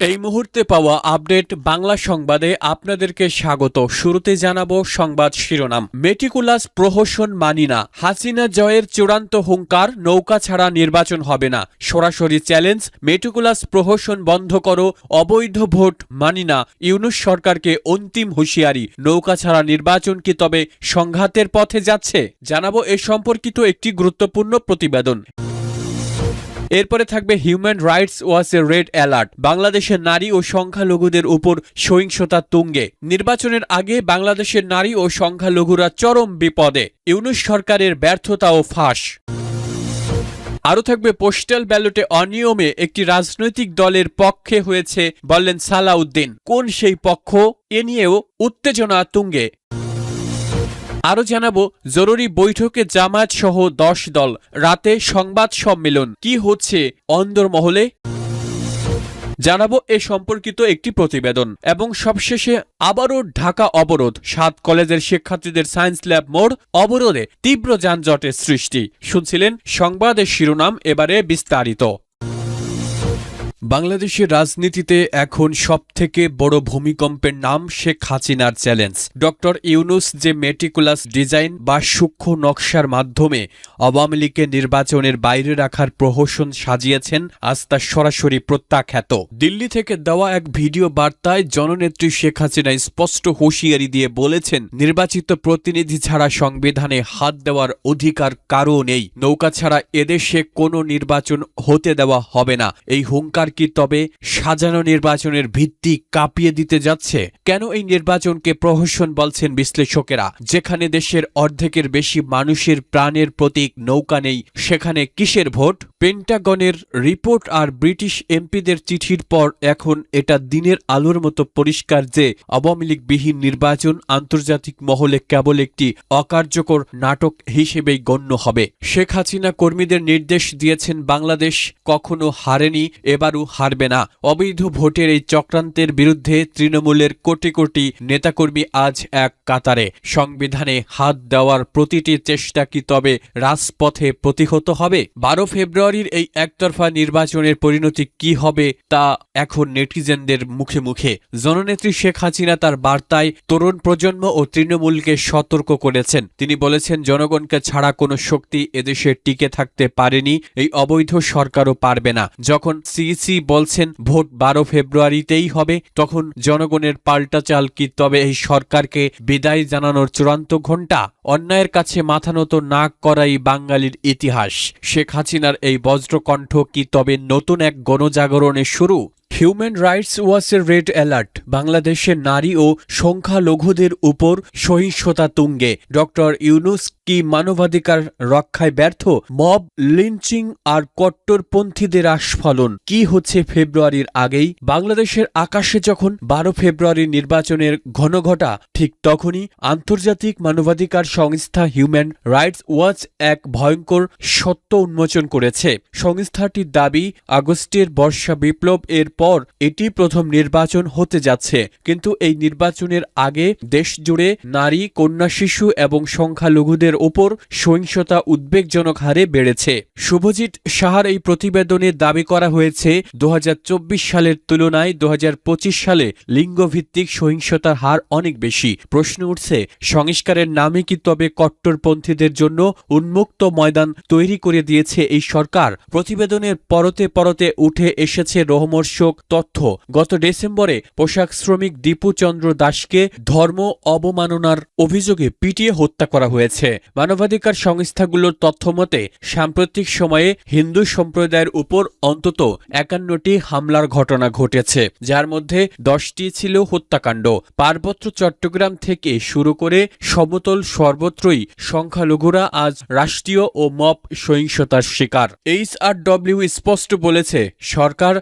এই মুহূর্তে পাওয়া আপডেট বাংলা সংবাদে আপনাদেরকে স্বাগত। শুরুতে জানাবো সংবাদ শিরোনাম। মেটিকুলাস প্রহসন মানি না, হাসিনা জয়ের চূড়ান্ত হুঙ্কার, নৌকা ছাড়া নির্বাচন হবে না। সরাসরি চ্যালেঞ্জ, মেটিকুলাস প্রহসন বন্ধ করো, অবৈধ ভোট মানি না। ইউনূস সরকারকে অন্তিম হুঁশিয়ারি, নৌকা ছাড়া নির্বাচন কি তবে সংঘাতের পথে যাচ্ছে? জানাবো এ সম্পর্কিত একটি গুরুত্বপূর্ণ প্রতিবেদন। এরপরে থাকবে হিউম্যান রাইটস ওয়াচের রেড অ্যালার্ট, বাংলাদেশের নারী ও সংখ্যালঘুদের উপর সহিংসতা তুঙ্গে। নির্বাচনের আগে বাংলাদেশের নারী ও সংখ্যালঘুরা চরম বিপদে, ইউনূস সরকারের ব্যর্থতা ও ফাঁস। আরও থাকবে পোস্টাল ব্যালটে অনিয়মে একটি রাজনৈতিক দলের পক্ষে হয়েছে বললেন সালাউদ্দিন। কোন সেই পক্ষ? এ নিয়েও উত্তেজনা তুঙ্গে। আরও জানাবো জরুরি বৈঠকে জামায়াত সহ 10 দল, রাতে সংবাদ সম্মেলন, কি হচ্ছে অন্দরমহলে? জানাবো এ সম্পর্কিত একটি প্রতিবেদন। এবং সবশেষে আবারও ঢাকা অবরোধ, 7 কলেজের শিক্ষার্থীদের সায়েন্স ল্যাব মোড় অবরোধে তীব্র যানজটের সৃষ্টি। শুনছিলেন সংবাদের শিরোনাম, এবারে বিস্তারিত। বাংলাদেশের রাজনীতিতে এখন সবথেকে বড় ভূমিকম্পের নাম শেখ হাসিনার চ্যালেঞ্জ। ডক্টর ইউনূস যে মেটিকুলাস ডিজাইন বা সূক্ষ্ম নকশার মাধ্যমে আওয়ামী লীগকে নির্বাচনের বাইরে রাখার প্রহসন সাজিয়েছেন, আজ তা সরাসরি প্রত্যাখ্যাত। দিল্লি থেকে দেওয়া এক ভিডিও বার্তায় জননেত্রী শেখ হাসিনা স্পষ্ট হুঁশিয়ারি দিয়ে বলেছেন, নির্বাচিত প্রতিনিধি ছাড়া সংবিধানে হাত দেওয়ার অধিকার কারও নেই। নৌকা ছাড়া এদেশে কোনো নির্বাচন হতে দেওয়া হবে না। এই হুঙ্কার কি তবে সাজানো নির্বাচনের ভিত্তি কাঁপিয়ে দিতে যাচ্ছে? কেন এই নির্বাচনকে প্রহসন বলছেন বিশ্লেষকেরা? যেখানে দেশের অর্ধেকের বেশি মানুষের প্রাণের প্রতীক নৌকা নেই, সেখানে কিসের ভোট? পেন্টাগনের রিপোর্ট আর ব্রিটিশ এমপিদের চিঠির পর এখন এটা দিনের আলোর মতো পরিষ্কার যে আওয়ামী লীগবিহীন নির্বাচন আন্তর্জাতিক মহলে কেবল একটি অকার্যকর নাটক হিসেবেই গণ্য হবে। শেখ হাসিনা কর্মীদের নির্দেশ দিয়েছেন, বাংলাদেশ কখনো হারেনি, এবারও হারবে না। অবৈধ ভোটের এই চক্রান্তের বিরুদ্ধে তৃণমূলের কোটি কোটি নেতাকর্মী আজ এক কাতারে। সংবিধানে হাত দেওয়ার প্রতিটি চেষ্টা কি তবে রাজপথে প্রতিহত হবে? 12 ফেব্রুয়ারির এই একতরফা নির্বাচনের পরিণতি কি হবে তা এখন নেটিজেনদের মুখে মুখে। জননেত্রী শেখ হাসিনা তার বার্তায় তরুণ প্রজন্ম ও তৃণমূলকে সতর্ক করেছেন। তিনি বলেছেন, জনগণকে ছাড়া কোনো শক্তি এদেশে টিকে থাকতে পারেনি, এই অবৈধ সরকারও পারবে না। যখন সিইসি বলছেন ভোট 12 ফেব্রুয়ারিতেই হবে, তখন জনগণের পাল্টা চাল কি তবে এই সরকারকে বিদায় জানানোর চূড়ান্ত ঘণ্টা? অন্যায়ের কাছে মাথা নত না করাই বাঙালির ইতিহাস। শেখ হাসিনার এই বজ্রকণ্ঠ কি তবে নতুন এক গণজাগরণের শুরু? হিউম্যান রাইটস ওয়াচের রেড অ্যালার্ট, বাংলাদেশের নারী ও সংখ্যালঘুদের উপর সহিংসতা তুঙ্গে। ডক্টর ইউনূস কি মানবাধিকার রক্ষায় ব্যর্থ? মব লিঞ্চিং আর কট্টরপন্থীদের আস্ফালন কি হচ্ছে ফেব্রুয়ারির আগেই? বাংলাদেশের আকাশে যখন 12 ফেব্রুয়ারি নির্বাচনের ঘনঘটা, ঠিক তখনই আন্তর্জাতিক মানবাধিকার সংস্থা হিউম্যান রাইটস ওয়াচ এক ভয়ঙ্কর সত্য উন্মোচন করেছে। সংস্থাটির দাবি, আগস্টের বর্ষা বিপ্লব এর পর এটি প্রথম নির্বাচন হতে যাচ্ছে। কিন্তু এই নির্বাচনের আগে দেশজুড়ে নারী, কন্যা, শিশু এবং সংখ্যালঘুদের উপর সহিংসতা উদ্বেগজনক হারে বেড়েছে। শুভজিৎ সাহার এই প্রতিবেদনে দাবি করা হয়েছে, 2024 সালের তুলনায় 2025 সালে লিঙ্গভিত্তিক সহিংসতার হার অনেক বেশি। প্রশ্ন উঠছে, সংস্কারের নামে কি তবে কট্টরপন্থীদের জন্য উন্মুক্ত ময়দান তৈরি করে দিয়েছে এই সরকার? প্রতিবেদনের পরতে পরতে উঠে এসেছে রোমহর্ষক তথ্য। গত ডিসেম্বরে পোশাক শ্রমিক দীপু চন্দ্র দাসকে ধর্ম অবমাননার অভিযোগে পিটিয়ে হত্যা করা হয়েছে। মানবাধিকার সংস্থাগুলোর তথ্যমতে সাম্প্রতিক সময়ে হিন্দু সম্প্রদায়ের উপর অন্তত 51টি হামলার ঘটনা ঘটেছে, যার মধ্যে 10টি ছিল হত্যাকাণ্ড। পার্বত্য চট্টগ্রাম থেকে শুরু করে সমতল সর্বত্রই সংখ্যালঘুরা আজ রাষ্ট্রীয় ও মব সহিংসতার শিকার। HRW স্পষ্ট বলেছে, সরকার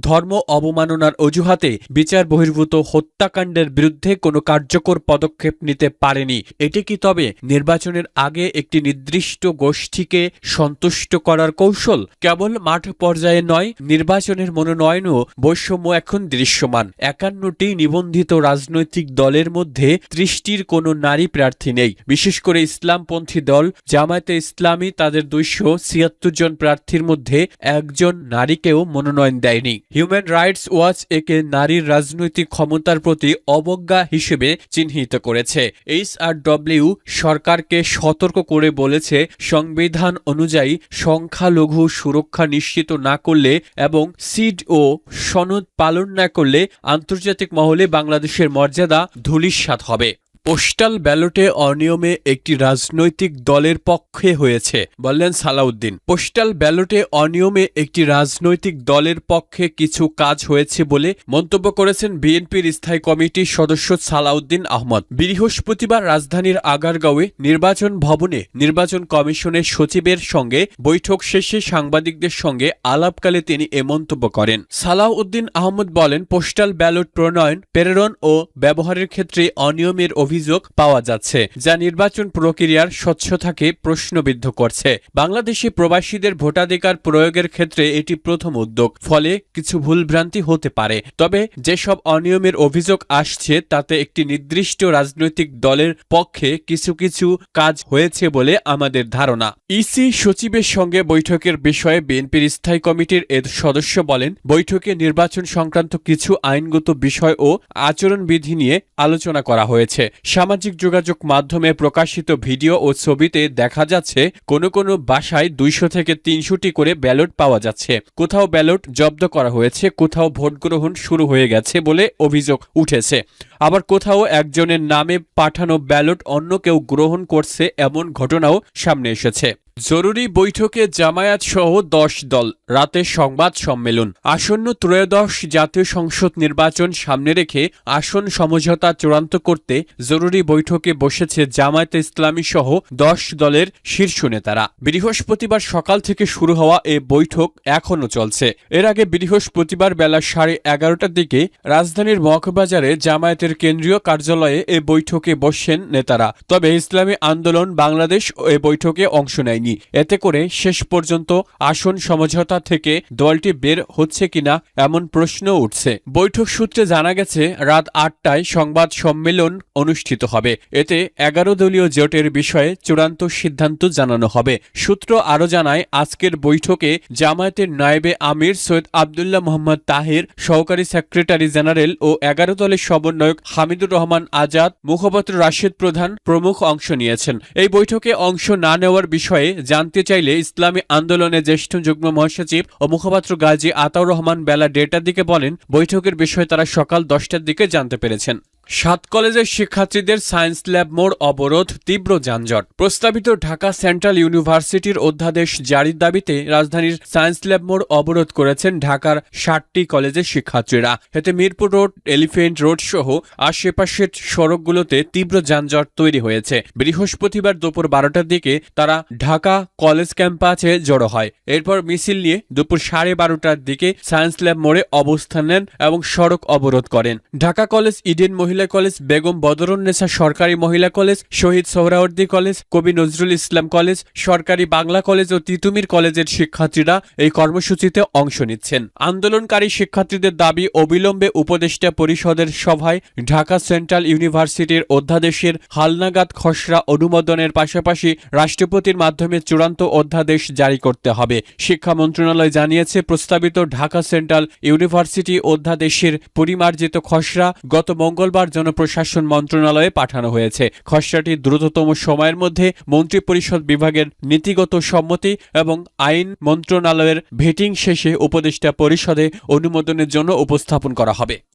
ধর্ম অবমাননার অজুহাতে বিচার বহির্ভূত হত্যাকাণ্ডের বিরুদ্ধে কোনো কার্যকর পদক্ষেপ নিতে পারেনি। এটি কি তবে নির্বাচনের আগে একটি নির্দিষ্ট গোষ্ঠীকে সন্তুষ্ট করার কৌশল? কেবল মাঠ পর্যায়ে নয়, নির্বাচনের মনোনয়নও বৈষম্য এখন দৃশ্যমান। 51টি নিবন্ধিত রাজনৈতিক দলের মধ্যে 30টির কোনো নারী প্রার্থী নেই। বিশেষ করে ইসলামপন্থী দল জামায়াতে ইসলামী তাদের 276 জন প্রার্থীর মধ্যে একজন নারীকেও মনোনয়ন দেয়নি। হিউম্যান রাইটস ওয়াচ একে নারীর রাজনৈতিক ক্ষমতার প্রতি অবজ্ঞা হিসেবে চিহ্নিত করেছে। HRW সরকারকে সতর্ক করে বলেছে, সংবিধান অনুযায়ী সংখ্যালঘু সুরক্ষা নিশ্চিত না করলে এবং সিড ও সনদ পালন না করলে আন্তর্জাতিক মহলে বাংলাদেশের মর্যাদা ধূলিসাৎ হবে। পোস্টাল ব্যালটে অনিয়মে একটি রাজনৈতিক দলের পক্ষে হয়েছে, বললেন সালাউদ্দিন। পোস্টাল ব্যালটে অনিয়মে একটি রাজনৈতিক দলের পক্ষে কিছু কাজ হয়েছে বলে মন্তব্য করেছেন বিএনপির স্থায়ী কমিটির সদস্য সালাউদ্দিন আহমদ। বৃহস্পতিবার রাজধানীর আগারগাঁওয়ে নির্বাচন ভবনে নির্বাচন কমিশনের সচিবের সঙ্গে বৈঠক শেষে সাংবাদিকদের সঙ্গে আলাপকালে তিনি এ মন্তব্য করেন। সালাউদ্দিন আহমদ বলেন, পোস্টাল ব্যালট প্রণয়ন, প্রেরণ ও ব্যবহারের ক্ষেত্রে অনিয়মের অভিযোগ পাওয়া যাচ্ছে, যা নির্বাচন প্রক্রিয়ার স্বচ্ছতাকে প্রশ্নবিদ্ধ করছে। বাংলাদেশি প্রবাসীদের ভোটাধিকার প্রয়োগের ক্ষেত্রে এটি প্রথম উদ্যোগ, ফলে কিছু ভুলভ্রান্তি হতে পারে। তবে যেসব অনিয়মের অভিযোগ আসছে তাতে একটি নির্দিষ্ট রাজনৈতিক দলের পক্ষে কিছু কিছু কাজ হয়েছে বলে আমাদের ধারণা। ইসি সচিবের সঙ্গে বৈঠকের বিষয়ে বিএনপির স্থায়ী কমিটির এর সদস্য বলেন, বৈঠকে নির্বাচন সংক্রান্ত কিছু আইনগত বিষয় ও আচরণবিধি নিয়ে আলোচনা করা হয়েছে। সামাজিক যোগাযোগ মাধ্যমে প্রকাশিত ভিডিও ও ছবিতে দেখা যাচ্ছে কোনো কোনো বাসায় 200 থেকে 300টি করে ব্যালট পাওয়া যাচ্ছে। কোথাও ব্যালট জব্দ করা হয়েছে, কোথাও ভোট গ্রহণ শুরু হয়ে গেছে বলে অভিযোগ উঠেছে। আবার কোথাও একজনের নামে পাঠানো ব্যালট অন্য কেউ গ্রহণ করছে, এমন ঘটনাও সামনে এসেছে। জরুরি বৈঠকে জামায়াত সহ 10 দল, রাতে সংবাদ সম্মেলন। আসন্ন ত্রয়োদশ জাতীয় সংসদ নির্বাচন সামনে রেখে আসন সমঝোতা চূড়ান্ত করতে জরুরি বৈঠকে বসেছে জামায়াতে ইসলামী সহ 10 দলের শীর্ষ নেতারা। বৃহস্পতিবার সকাল থেকে শুরু হওয়া এ বৈঠক এখনও চলছে। এর আগে বৃহস্পতিবার বেলা 11:30টার দিকে রাজধানীর মগবাজারে জামায়াতের কেন্দ্রীয় কার্যালয়ে এ বৈঠকে বসেন নেতারা। তবে ইসলামী আন্দোলন বাংলাদেশ এ বৈঠকে অংশ নেয়নি। এতে করে শেষ পর্যন্ত আসন সমঝোতা থেকে দলটি বের হচ্ছে কিনা এমন প্রশ্ন উঠছে। বৈঠক সূত্রে জানা গেছে, রাত 8টায় সংবাদ সম্মেলন অনুষ্ঠিত হবে। এতে 11 দলীয় জোটের বিষয়ে চূড়ান্ত সিদ্ধান্ত জানানো হবে। সূত্র আরও জানায়, আজকের বৈঠকে জামায়াতের নায়েবে আমির সৈয়দ আবদুল্লাহ মোহাম্মদ তাহের, সহকারী সেক্রেটারি জেনারেল ও 11 দলের সমন্বয়ক হামিদুর রহমান আজাদ, মুখপাত্র রাশেদ প্রধান প্রমুখ অংশ নিয়েছেন। এই বৈঠকে অংশ না নেওয়ার বিষয়ে জানতে চাইলে ইসলামী আন্দোলনের জ্যেষ্ঠ যুগ্ম মহাসচিব ও মুখপাত্র গাজী আতাউর রহমান বেলা 1:30টার দিকে বলেন, বৈঠকের বিষয়ে তারা সকাল 10টার দিকে জানতে পেরেছেন। 7 কলেজের শিক্ষার্থীদের সায়েন্স ল্যাব মোড় অবরোধ, তীব্র যানজট। প্রস্তাবিত ঢাকা সেন্ট্রাল ইউনিভার্সিটির অধ্যাদেশ জারির দাবিতে রাজধানীর সায়েন্স ল্যাব মোড় অবরোধ করেছেন ঢাকার 60টি কলেজের শিক্ষার্থীরা। এতে মিরপুর রোড, এলিফ্যান্ট রোড সহ আশেপাশের সড়কগুলোতে তীব্র যানজট তৈরি হয়েছে। বৃহস্পতিবার দুপুর 12টার দিকে তারা ঢাকা কলেজ ক্যাম্পাসে জড়ো হয়। এরপর মিছিল নিয়ে দুপুর 12:30টার দিকে সায়েন্স ল্যাব মোড়ে অবস্থান নেন এবং সড়ক অবরোধ করেন। ঢাকা কলেজ, ইডেন মহিলা কলেজ, বেগম বদরুন্নেসা সরকারি মহিলা কলেজ, শহীদ সোহরাওয়ার্দী কলেজ, কবি নজরুল ইসলাম কলেজ, সরকারি বাংলা কলেজ ও তিতুমির কলেজের শিক্ষার্থীরা এই কর্মসূচিতে অংশ নিচ্ছেন। আন্দোলনকারী শিক্ষার্থীদের দাবি, অবিলম্বে উপদেষ্টা পরিষদের সভায় ঢাকা সেন্ট্রাল ইউনিভার্সিটির অধ্যাদেশের হালনাগাদ খসড়া অনুমোদনের পাশাপাশি রাষ্ট্রপতির মাধ্যমে চূড়ান্ত অধ্যাদেশ জারি করতে হবে। শিক্ষা মন্ত্রণালয় জানিয়েছে, প্রস্তাবিত ঢাকা সেন্ট্রাল ইউনিভার্সিটি অধ্যাদেশের পরিমার্জিত খসড়া গত মঙ্গলবার জনপ্রশাসন মন্ত্রণালয়ে পাঠানো হয়েছে। খসড়াটি দ্রুততম সময়ের মধ্যে মন্ত্রিপরিষদ বিভাগের নীতিগত সম্মতি এবং আইন মন্ত্রণালয়ের ভেটিং শেষে উপদেষ্টা পরিষদে অনুমোদনের জন্য উপস্থাপন করা হবে।